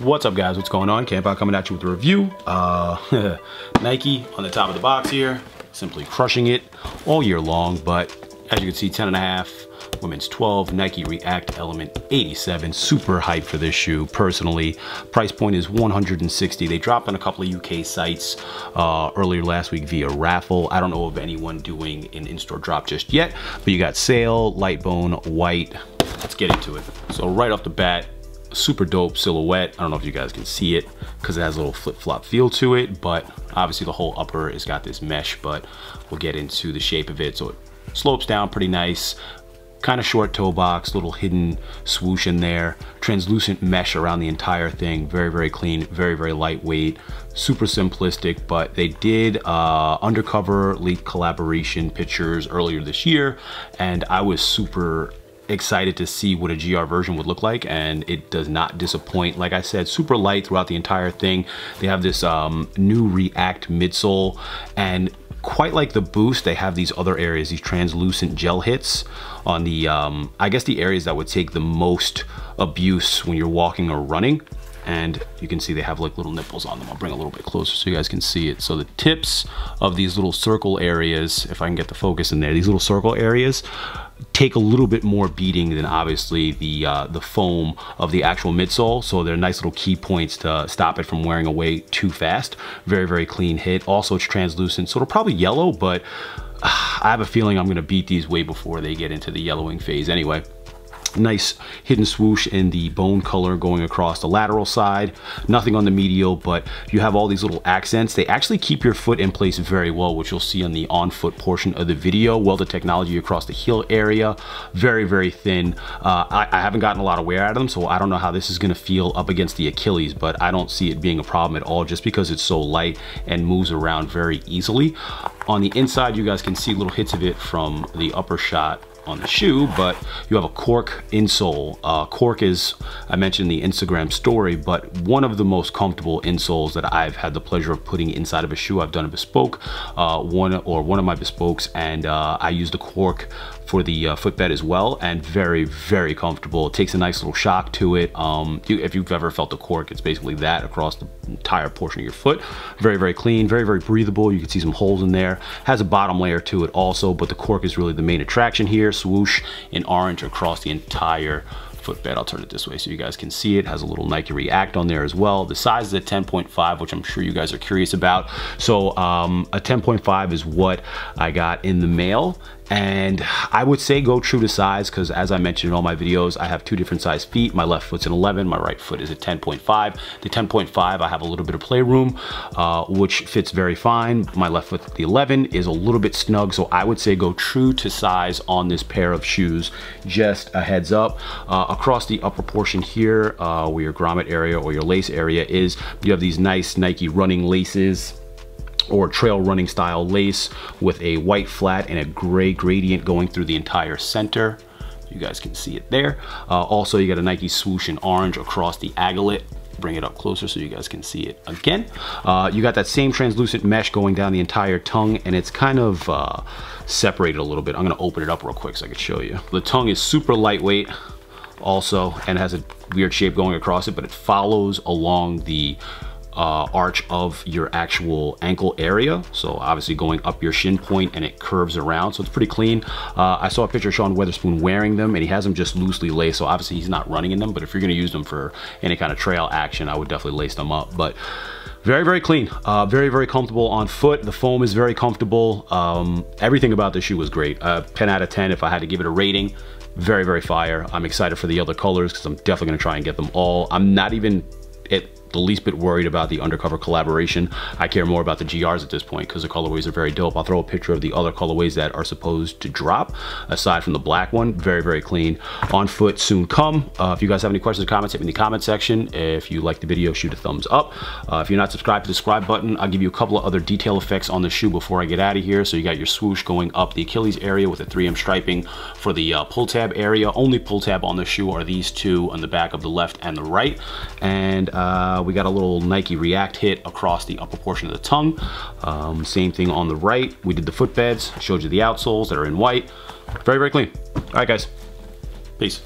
What's up guys, what's going on? Camp Out coming at you with a review. Nike on the top of the box here, simply crushing it all year long, but as you can see, 10.5, women's 12, Nike React Element 87, super hyped for this shoe personally. Price point is 160. They dropped on a couple of UK sites earlier last week via raffle. I don't know of anyone doing an in-store drop just yet, but you got Sail, Light Bone, White. Let's get into it. So right off the bat, super dope silhouette. I don't know if you guys can see it because it has a little flip-flop feel to it, but obviously the whole upper has got this mesh, but we'll get into the shape of it. So it slopes down pretty nice, kind of short toe box, little hidden swoosh in there, translucent mesh around the entire thing. Very, very clean, very, very lightweight, super simplistic, but they did undercover leaked collaboration pictures earlier this year, and I was super excited to see what a GR version would look like, and it does not disappoint. Like I said, super light throughout the entire thing. They have this new React midsole, and quite like the Boost, they have these other areas, these translucent gel hits on the, I guess the areas that would take the most abuse when you're walking or running. And you can see they have like little nipples on them. I'll bring a little bit closer so you guys can see it. So the tips of these little circle areas, if I can get the focus in there, these little circle areas take a little bit more beating than obviously the foam of the actual midsole. So they're nice little key points to stop it from wearing away too fast. Very, very clean hit. Also, it's translucent, so it'll probably yellow, but I have a feeling I'm gonna beat these way before they get into the yellowing phase anyway. Nice hidden swoosh in the bone color going across the lateral side. Nothing on the medial, but you have all these little accents. They actually keep your foot in place very well, which you'll see on the on-foot portion of the video. Welded technology across the heel area. Very, very thin. I haven't gotten a lot of wear out of them, so I don't know how this is going to feel up against the Achilles, but I don't see it being a problem at all just because it's so light and moves around very easily. On the inside, you guys can see little hits of it from the upper shot on the shoe, but you have a cork insole. Cork is, I mentioned in the Instagram story, but one of the most comfortable insoles that I've had the pleasure of putting inside of a shoe. I've done a bespoke, one of my bespokes, and I use the cork for the footbed as well, and very, very comfortable. It takes a nice little shock to it. If you've ever felt the cork, it's basically that across the entire portion of your foot. Very, very clean, very, very breathable. You can see some holes in there. Has a bottom layer to it also, but the cork is really the main attraction here. Swoosh in orange across the entire footbed. I'll turn it this way so you guys can see it. Has a little Nike React on there as well. The size is at 10.5, which I'm sure you guys are curious about. So a 10.5 is what I got in the mail, and I would say go true to size, because as I mentioned in all my videos, I have two different size feet. My left foot's an 11, my right foot is a 10.5. The 10.5, I have a little bit of playroom, which fits very fine. My left foot, the 11, is a little bit snug, so I would say go true to size on this pair of shoes. Just a heads up. Across the upper portion here, where your grommet area or your lace area is, you have these nice Nike running laces, or trail running style lace with a white flat and a gray gradient going through the entire center. You guys can see it there. Also, you got a Nike swoosh in orange across the aglet. Bring it up closer so you guys can see it again. You got that same translucent mesh going down the entire tongue, and it's kind of separated a little bit. I'm gonna open it up real quick so I can show you. The tongue is super lightweight also, and has a weird shape going across it, but it follows along the arch of your actual ankle area. So obviously going up your shin point, and it curves around, so it's pretty clean. I saw a picture of Sean Weatherspoon wearing them, and he has them just loosely laced, so obviously he's not running in them, but if you're going to use them for any kind of trail action, I would definitely lace them up. But very, very clean, very, very comfortable on foot. The foam is very comfortable. Everything about the shoe was great. 10 out of 10 if I had to give it a rating. Very, very fire. I'm excited for the other colors because I'm definitely going to try and get them all. I'm not even the least bit worried about the undercover collaboration. I care more about the GRs at this point because the colorways are very dope. I'll throw a picture of the other colorways that are supposed to drop aside from the black one. Very, very clean. On foot soon come. If you guys have any questions or comments, hit me in the comment section. If you like the video, shoot a thumbs up. If you're not subscribed, to the subscribe button. I'll give you a couple of other detail effects on the shoe before I get out of here. So you got your swoosh going up the Achilles area with a 3M striping. For the pull tab area, only pull tab on the shoe are these two on the back of the left and the right. And we got a little Nike React hit across the upper portion of the tongue. Same thing on the right. We did the footbeds, showed you the outsoles that are in white. Very, very clean. All right, guys. Peace.